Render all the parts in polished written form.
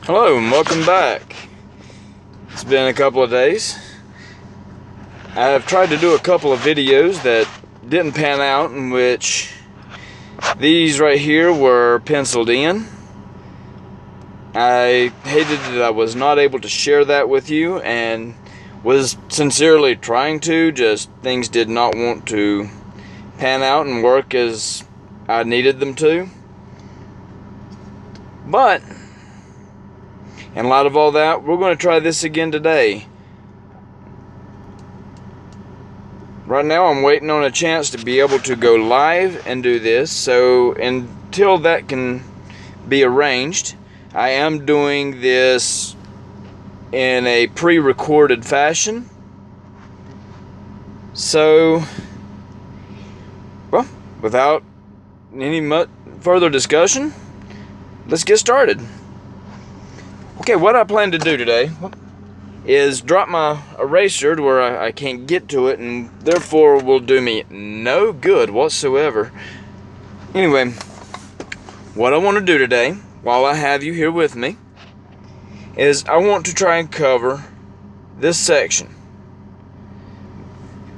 Hello and welcome back. It's been a couple of days. I've tried to do a couple of videos that didn't pan out, in which these right here were penciled in. I hated that I was not able to share that with you, and was sincerely trying to, just things did not want to pan out and work as I needed them to. But in light of all that, we're going to try this again today. Right now I'm waiting on a chance to be able to go live and do this, so until that can be arranged, I am doing this in a pre-recorded fashion. So, well, without any further discussion, let's get started. Okay, what I plan to do today is drop my eraser to where I can't get to it, and therefore will do me no good whatsoever. Anyway, what I want to do today, while I have you here with me, is I want to try and cover this section.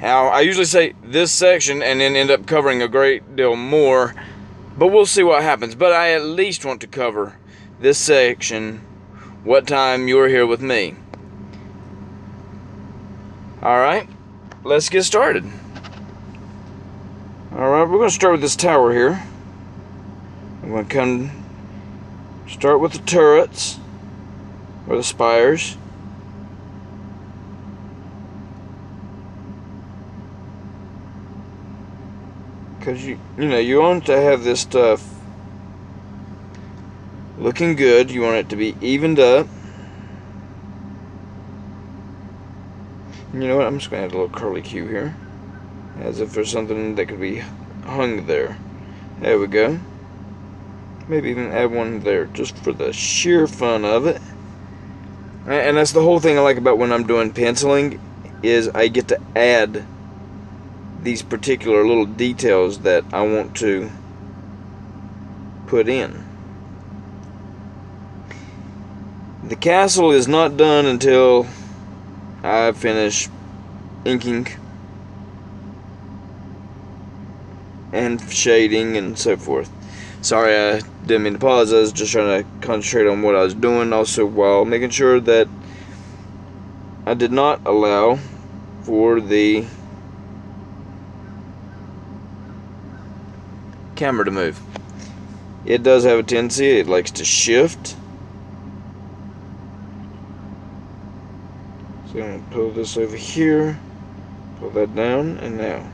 Now, I usually say this section and then end up covering a great deal more, but we'll see what happens. But I at least want to cover this section what time you're here with me. Alright, let's get started. Alright, we're going to start with this tower here. I'm going to start with the turrets, or the spires. Because you want to have this stuff looking good. You want it to be evened up. You know what? I'm just going to add a little curly Q here, as if there's something that could be hung there. There we go. Maybe even add one there, just for the sheer fun of it. And that's the whole thing I like about when I'm doing penciling, is I get to add these particular little details that I want to put in. The castle is not done until I finish inking and shading and so forth. Sorry, I didn't mean to pause. I was just trying to concentrate on what I was doing, also while making sure that I did not allow for the camera to move. It does have a tendency, it likes to shift. So I'm going to pull this over here, pull that down, and now.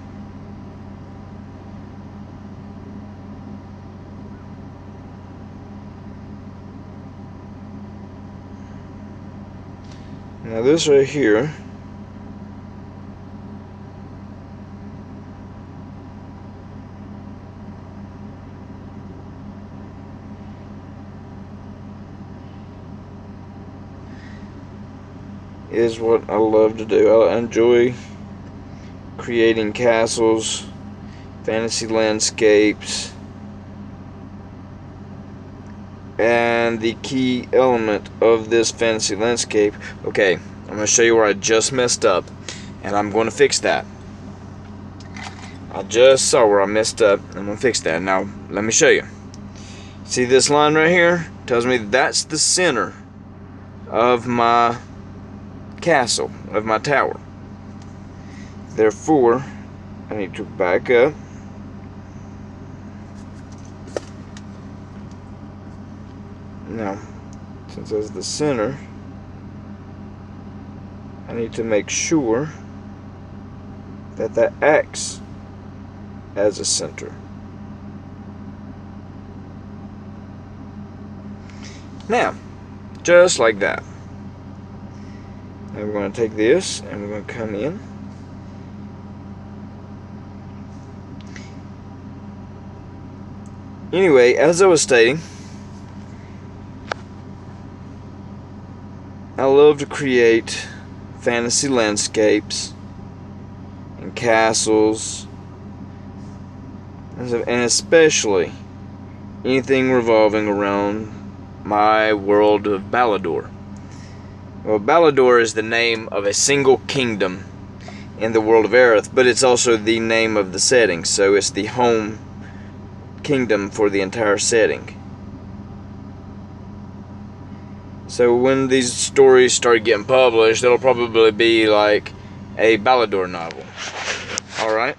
Now this right here is what I love to do. I enjoy creating castles, fantasy landscapes, and the key element of this fantasy landscape. Okay, I'm going to show you where I just messed up, and I'm going to fix that. I just saw where I messed up. I'm going to fix that. Now, let me show you. See this line right here? Tells me that's the center of my castle, of my tower. Therefore, I need to back up. Now, since that's the center, I need to make sure that that acts as a center. Now, just like that. Now we're going to take this and we're going to come in. Anyway, as I was stating, I love to create fantasy landscapes and castles, and especially anything revolving around my world of Ballidor. Well, Ballidor is the name of a single kingdom in the world of Aerith, but it's also the name of the setting, so it's the home kingdom for the entire setting. So when these stories start getting published, it'll probably be like a Ballidor novel. Alright,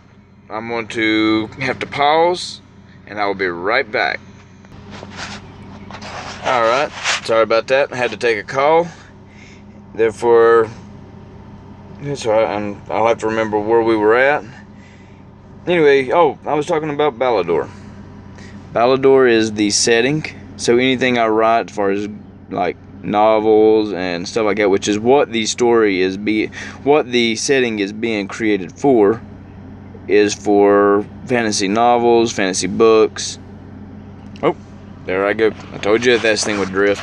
I'm going to have to pause, and I will be right back. Alright, sorry about that. I had to take a call. Therefore, that's alright, and I'll have to remember where we were at. Anyway, I was talking about Ballidor. Ballidor is the setting, so anything I write as far as like novels and stuff like that, which is what the setting is being created for, is for fantasy novels, fantasy books. Oh, there I go. I told you that this thing would drift,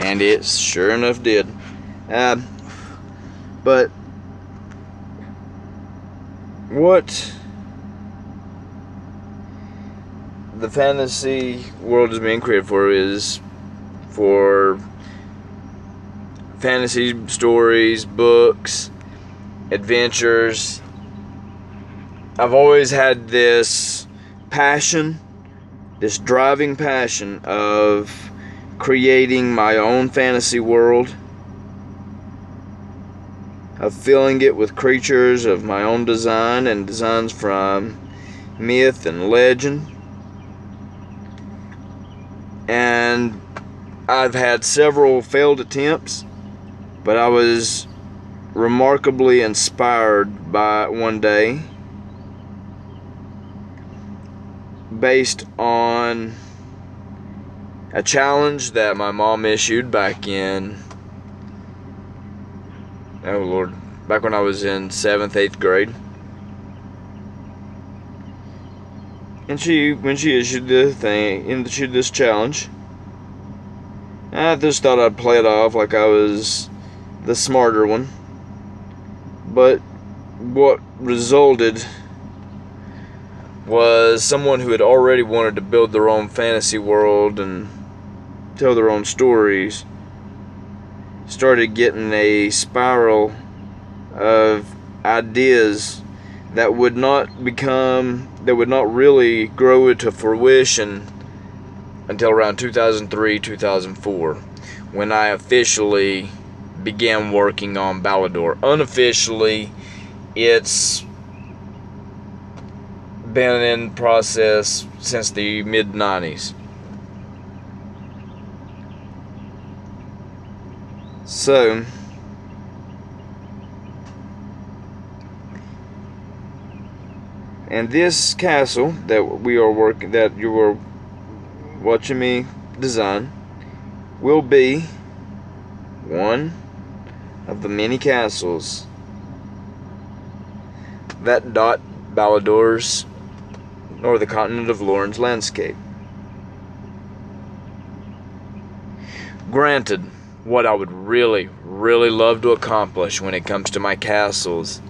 and it sure enough did. But what the fantasy world is being created for is for fantasy stories, books, adventures. I've always had this passion, this driving passion of creating my own fantasy world, of filling it with creatures of my own design and designs from myth and legend. And I've had several failed attempts, but I was remarkably inspired by one day, based on a challenge that my mom issued back in, oh Lord, back when I was in 7th, 8th grade. And when she issued this challenge, I just thought I'd play it off like I was the smarter one. But what resulted was someone who had already wanted to build their own fantasy world and tell their own stories started getting a spiral of ideas that would not really grow into fruition until around 2003, 2004, when I officially began working on Ballidor. Unofficially, it's been in process since the mid-90s. So, and this castle that you are watching me design, will be one of the many castles that dot Ballidor's, or the continent of Lorne's landscape. Granted, what I would really, really love to accomplish when it comes to my castles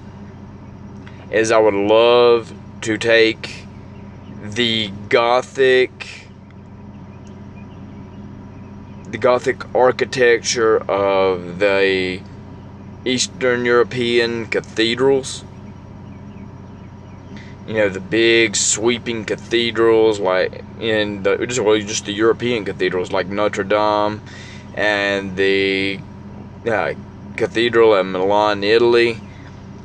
is I would love to take the Gothic architecture of the Eastern European cathedrals. You know, the big sweeping cathedrals, like in just the European cathedrals, like Notre Dame and the cathedral at Milan, Italy.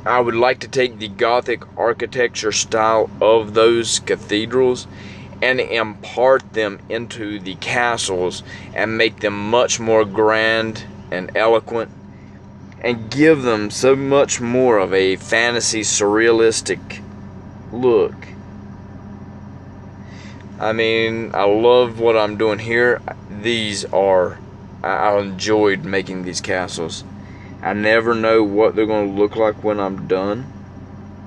I would like to take the Gothic architecture style of those cathedrals and impart them into the castles and make them much more grand and eloquent, and give them so much more of a fantasy surrealistic look. I mean, I love what I'm doing here. I enjoyed making these castles. I never know what they're going to look like when I'm done.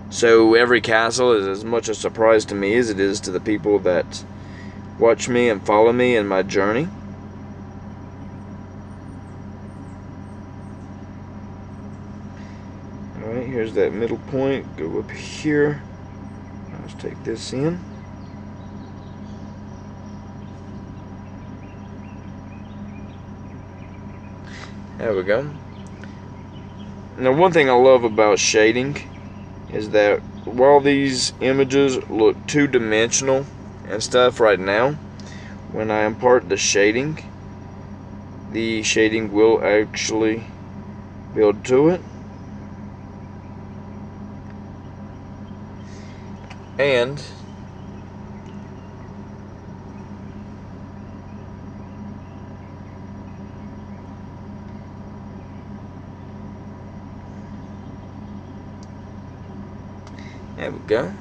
So every castle is as much a surprise to me as it is to the people that watch me and follow me in my journey. Alright, here's that middle point. Go up here. Let's take this in. There we go. Now, one thing I love about shading is that while these images look two-dimensional and stuff right now, when I impart the shading will actually build to it. And there we go.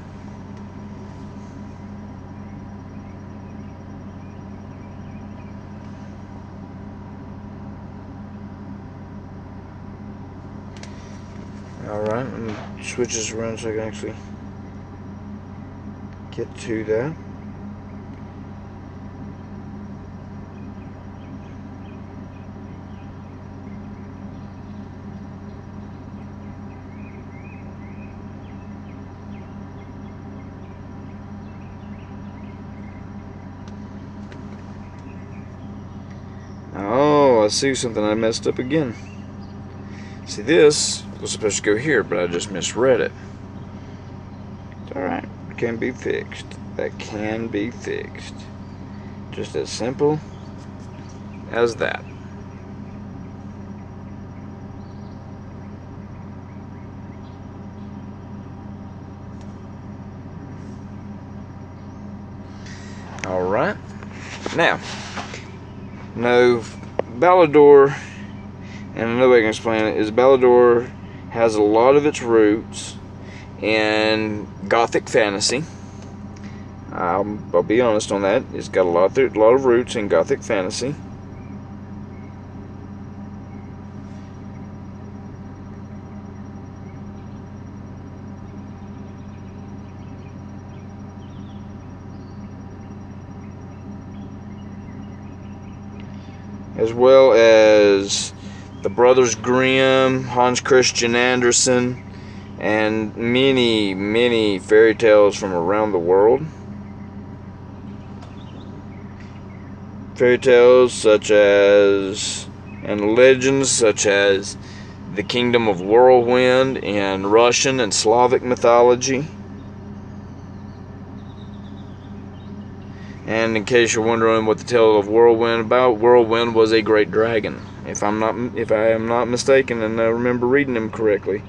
Alright, let me switch this around so I can actually get to that. Oh, I see something. I messed up again. See, this was supposed to go here, but I just misread it. It's alright. It can be fixed. That can be fixed. Just as simple as that. Alright. Now, Ballidor, and another way I can explain it is Ballidor has a lot of its roots in Gothic fantasy. I'll be honest on that. It's got a lot of roots in Gothic fantasy. As well as the Brothers Grimm, Hans Christian Andersen, and many, many fairy tales from around the world. Fairy tales such as, and legends such as the Kingdom of Whirlwind in Russian and Slavic mythology. And in case you're wondering what the tale of Whirlwind about, Whirlwind was a great dragon. If I am not mistaken, and I remember reading him correctly,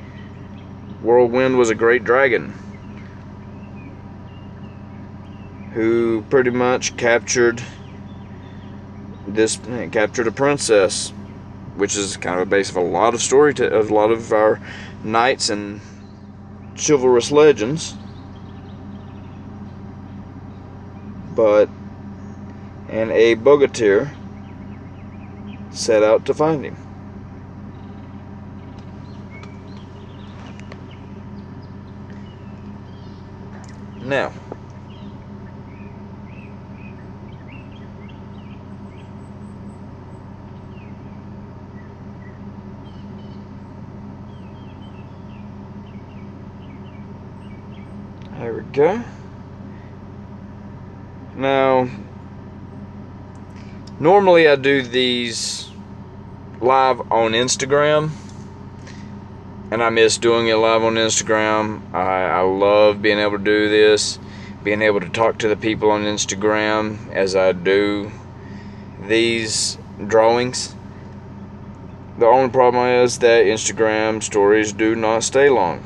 Whirlwind was a great dragon who pretty much captured a princess, which is kind of a base of a lot of of a lot of our knights and chivalrous legends. And a bogatyr set out to find him. Now, there we go. Now, normally I do these live on Instagram, and I miss doing it live on Instagram. I love being able to do this, being able to talk to the people on Instagram as I do these drawings. The only problem is that Instagram stories do not stay long.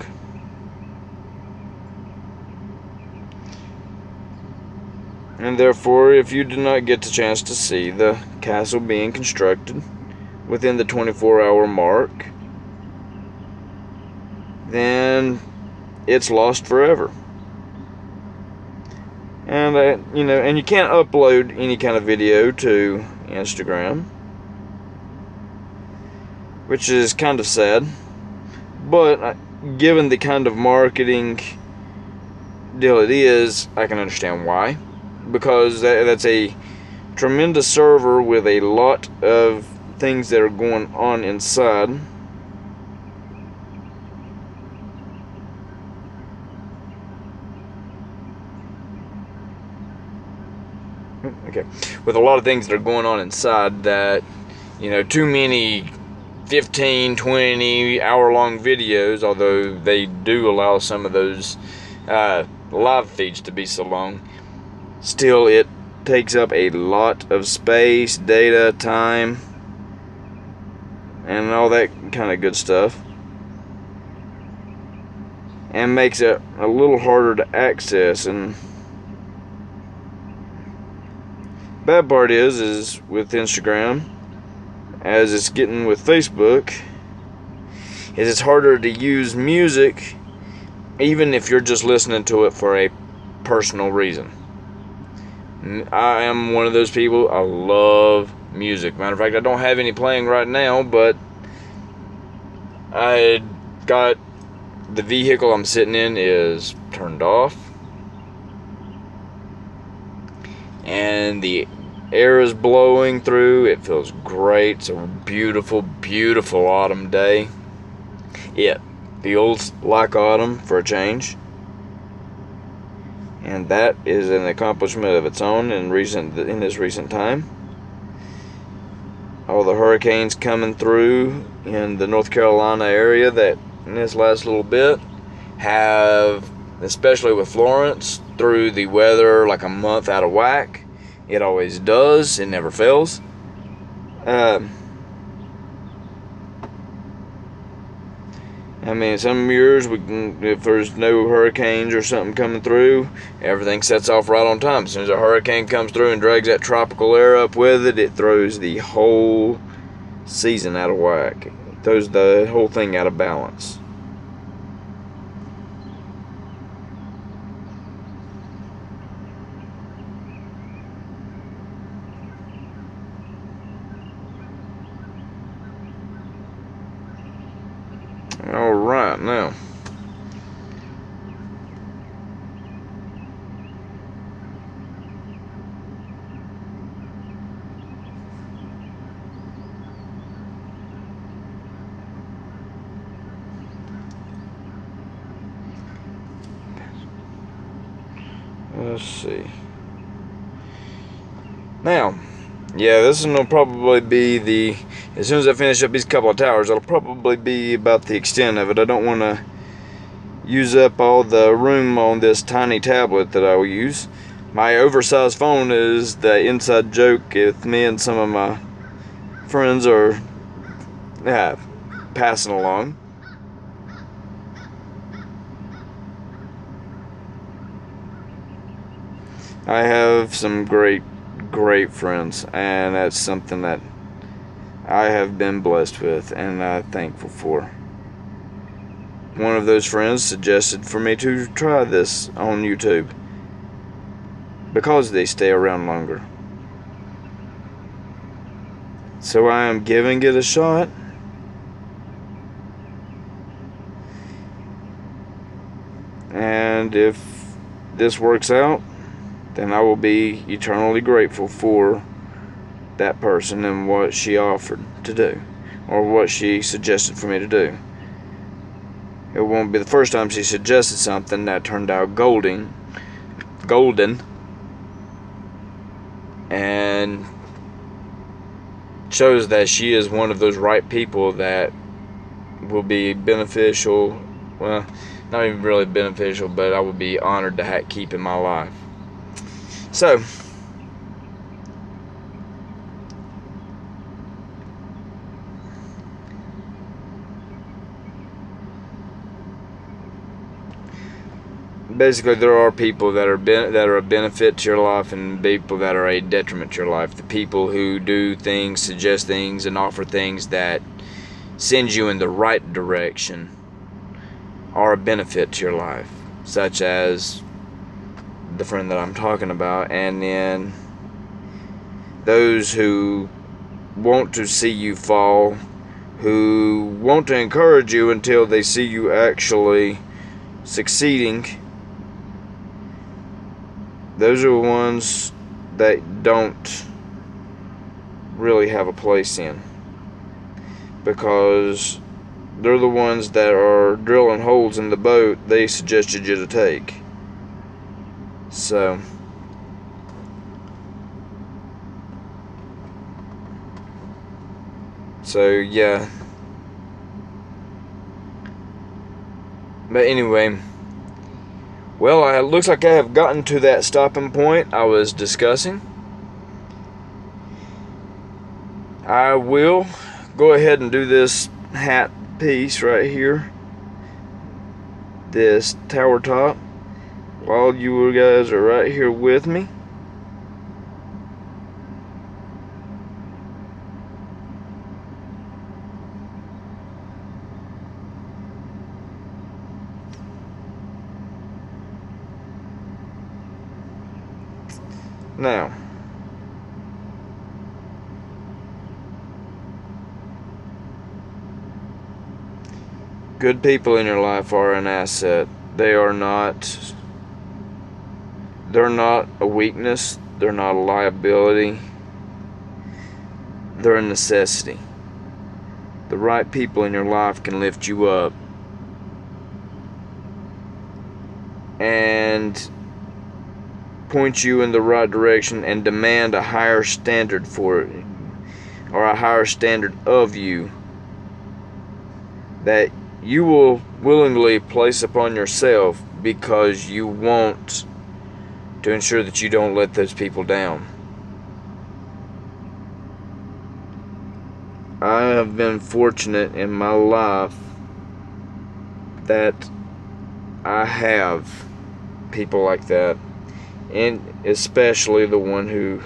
And therefore, if you do not get the chance to see the castle being constructed within the 24-hour mark, then it's lost forever. And and you can't upload any kind of video to Instagram, which is kind of sad. But given the kind of marketing deal it is, I can understand why. Because that's a tremendous server with a lot of things that are going on inside. Okay, with a lot of things that are going on inside that, too many 15, 20 hour-long videos, although they do allow some of those live feeds to be so long. Still, it takes up a lot of space, data, time, and all that kind of good stuff, and makes it a little harder to access. And bad part is with Instagram, as it's getting with Facebook, is it's harder to use music even if you're just listening to it for a personal reason. I am one of those people. I love music. Matter of fact, I don't have any playing right now, but I got the vehicle I'm sitting in is turned off, and the air is blowing through. It feels great. It's a beautiful, beautiful autumn day. It feels like autumn for a change, and that is an accomplishment of its own in this recent time. All the hurricanes coming through in the North Carolina area that in this last little bit have, especially with Florence, threw the weather like a month out of whack. It always does. It never fails. I mean, some years, if there's no hurricanes or something coming through, everything sets off right on time. As soon as a hurricane comes through and drags that tropical air up with it, it throws the whole season out of whack. It throws the whole thing out of balance. All right, now let's see. Now, yeah, this will probably be as soon as I finish up these couple of towers, it'll probably be about the extent of it. I don't want to use up all the room on this tiny tablet that I will use. My oversized phone is the inside joke if me and some of my friends are passing along. I have some great friends, and that's something that I have been blessed with and I'm thankful for. One of those friends suggested for me to try this on YouTube because they stay around longer. So I am giving it a shot. And if this works out, then I will be eternally grateful for that person and what she offered to do, or what she suggested for me to do. It won't be the first time she suggested something that turned out golden, and shows that she is one of those right people that will be beneficial. Well, not even really beneficial, but I would be honored to keep in my life. So, basically, there are people that are a benefit to your life and people that are a detriment to your life. The people who do things, suggest things, and offer things that send you in the right direction are a benefit to your life, such as the friend that I'm talking about. And then those who want to see you fall, who want to encourage you until they see you actually succeeding, those are the ones that don't really have a place in, because they're the ones that are drilling holes in the boat they suggested you to take. So yeah, But anyway, well, it looks like I have gotten to that stopping point I was discussing. I will go ahead and do this hat piece right here, this tower top, while you guys are right here with me. Now, good people in your life are an asset. They're not a weakness, they're not a liability, they're a necessity. The right people in your life can lift you up and point you in the right direction and demand a higher standard for it, or a higher standard of you, that you will willingly place upon yourself because you want to ensure that you don't let those people down. I have been fortunate in my life that I have people like that, and especially the one who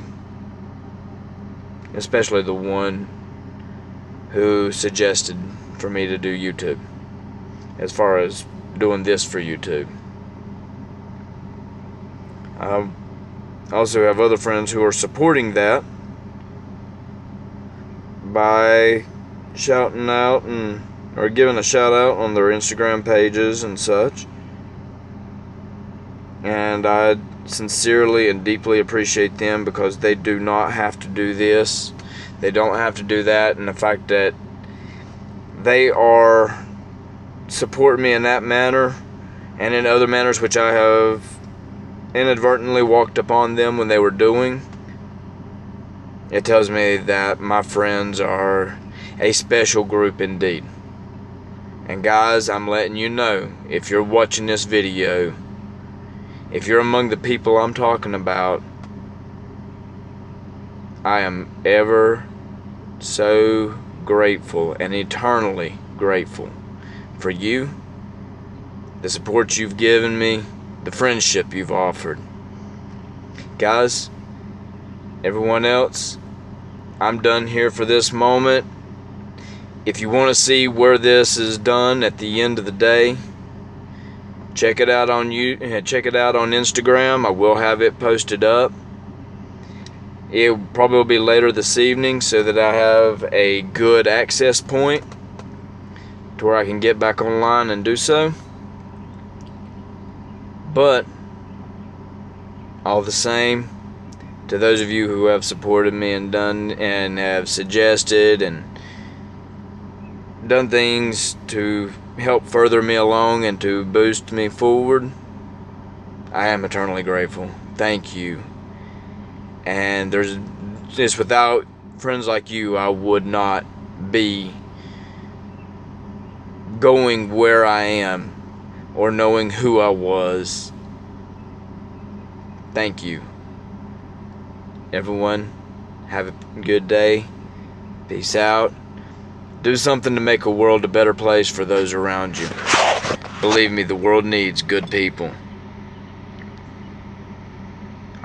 suggested for me to do YouTube, as far as doing this for YouTube. I also have other friends who are supporting that by shouting out or giving a shout out on their Instagram pages and such. And I sincerely and deeply appreciate them, because they do not have to do this. They don't have to do that. And the fact that they are supporting me in that manner and in other manners which I have inadvertently walked upon them when they were doing, it tells me that my friends are a special group indeed. And guys, I'm letting you know, if you're watching this video, if you're among the people I'm talking about, I am ever so grateful and eternally grateful for you, the support you've given me, the friendship you've offered. Guys, everyone else, I'm done here for this moment. If you want to see where this is done at the end of the day, check it out on Instagram. I will have it posted up. It will probably be later this evening, so that I have a good access point to where I can get back online and do so. But all the same, to those of you who have supported me and have suggested and done things to help further me along and to boost me forward, I am eternally grateful. Thank you. And just without friends like you, I would not be going where I am or knowing who I was. Thank you. Everyone, have a good day. Peace out. Do something to make a world a better place for those around you. Believe me, the world needs good people.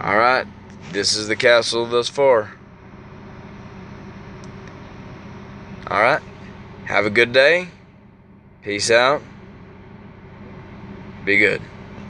Alright, this is the castle thus far. Alright, have a good day. Peace out. Be good.